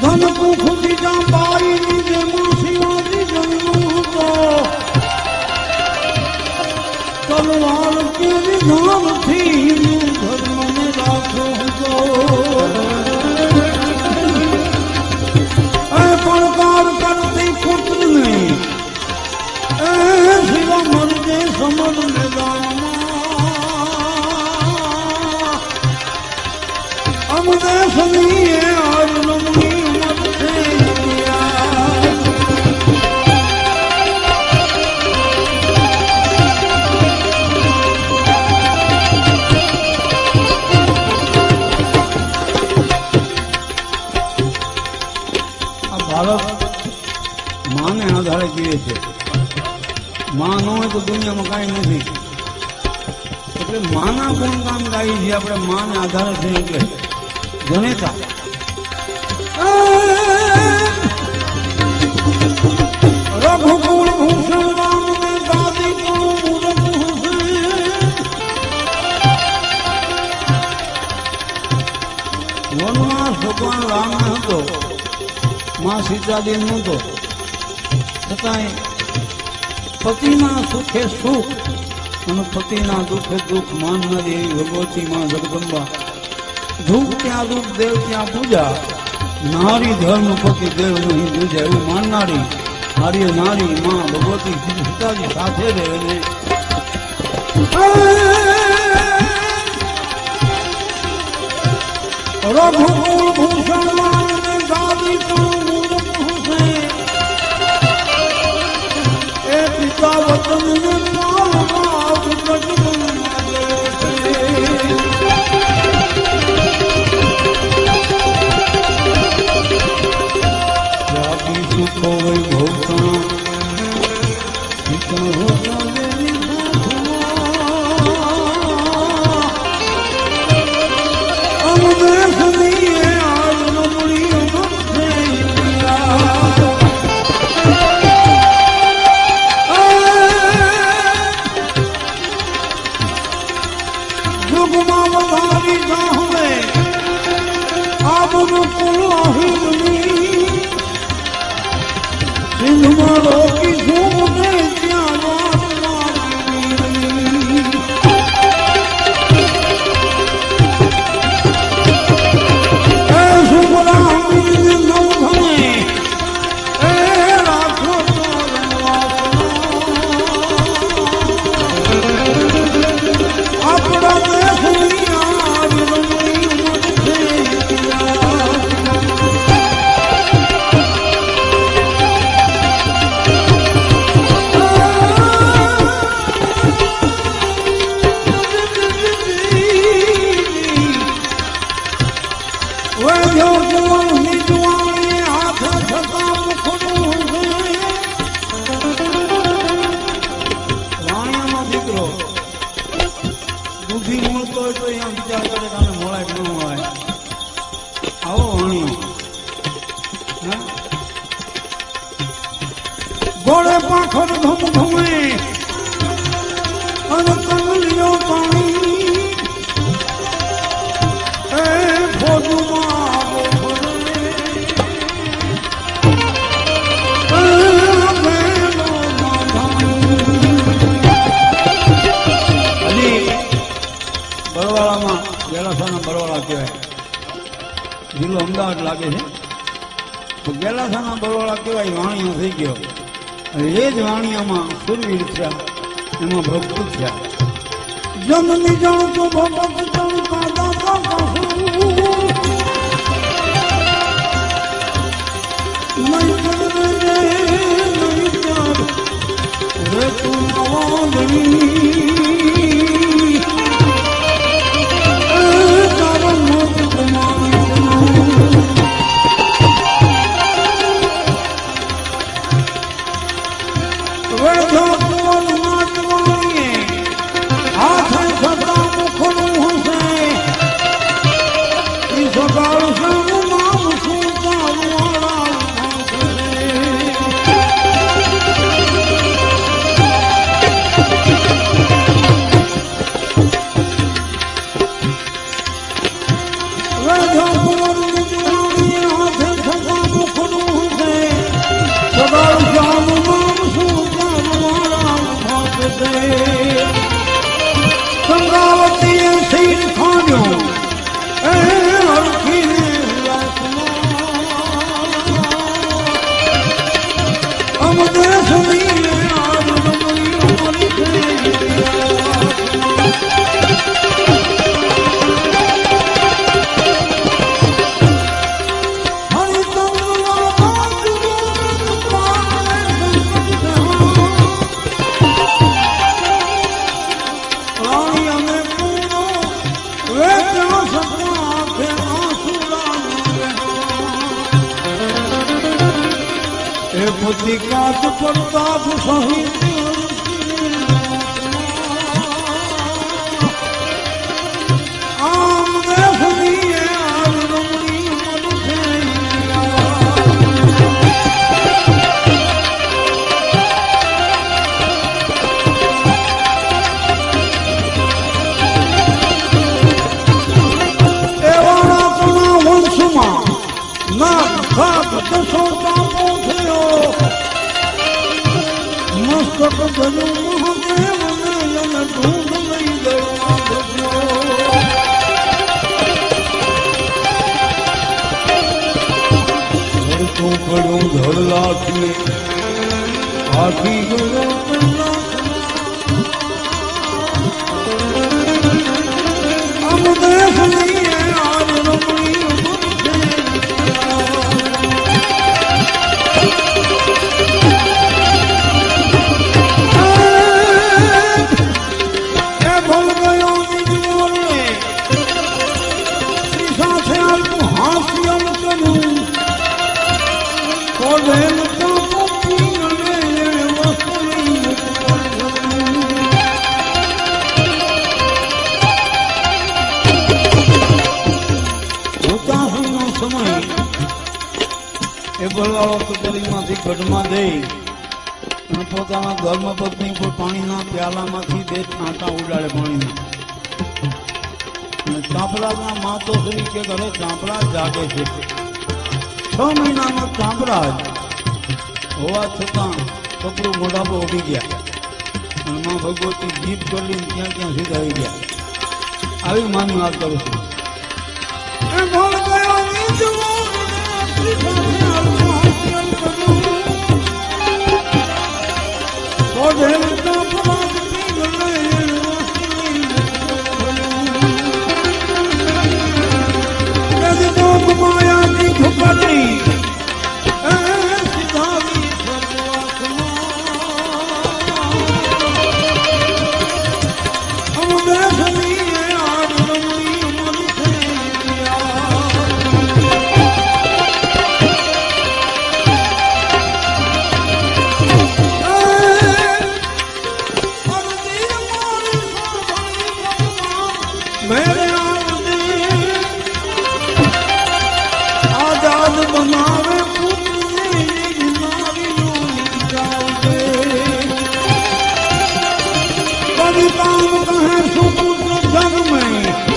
ધન કુખ બીજા બાઈ નીચે માસીઓથી જન્મ હતો તલવાર કેવી ધામથી હિન્દુ ધર્મને રાખો હતો એ પડકાર કરતી પુત્રને એ શિવા મરજે સમર મેદાનમાં અમને સની આજ નમની માને આધારે જીવે છે. માં ન હોય તો દુનિયામાં કાંઈ નથી. એટલે માના ગુણગાન ગાઈ છે આપણે. માને આધારે છે એટલે જનેતા રઘુકુળ ભૂષણ રામ ને દાદી વનવાસ ભગવાન રામ હતો, માં સીતાજી નહોતો. છતાંય પતિના સુખે સુખ અને પતિના દુઃખે દુઃખ માનનારી એવી ભગવતી માં જગદંબા. ધૂપ ત્યાં રૂપ દેવ ત્યાં પૂજા, નારી ધર્મ પતિ દેવ નહીં પૂજા એવું માનનારી આર્ય નારી માં ભગવતી સીતાજી સાથે રહે. રઘુકુળ ભૂષણ ને દાદી પિતા વતન ને સુખો વૈભવતા ઘોડે પાખર ધમ ધમે અને કંગલીઓ પાણી એ ફોજુમાં બરવાળામાં ગેલાસાના બરવાળા કહેવાય. જિલ્લો અમદાવાદ લાગે છે તો ગેલાસાના બરવાળા કહેવાય. વાણિયો થઈ ગયો. એ જ વાણિયામાં સુરવીર થયા, એમાં ભક્ત થયા. જમની જાણ તો ભગત જાણ કાદા રે તું નવાદણી પતિ કાચ પ્રતાપ સહિત આમ દેશની આજ રમણી મન છે એવાના કોના વંશમાં ના ખાત દસો તાપો થયો મસ્તક ધનું મહાદેવને એને ઢૂંઢ લઈ ગયો ધડતું પડ્યું ધડલાથી આખી ગયો આમ દેશની આજ રમણી એ બોલવાળો કચેરીમાંથી ગઢમાં દઈ અને પોતાના ધર્મપત્ની પર પાણીના પ્યાલામાંથી બે છાંટા ઉડાડે પાણીના અને ચાંપરાજના માતોશ્રી કે ઘરે ચાંપરાજ જાગે છે 6 મહિનાનો ચાંપરાજ હોવા છતાં કપડું મોઢા પર ઉડી ગયા અને માં ભગવતી જીભ કરી ત્યાં ત્યાં સીધા આવી ગયા આવી માની વાત કરું છું એ બોલ ગયો जग में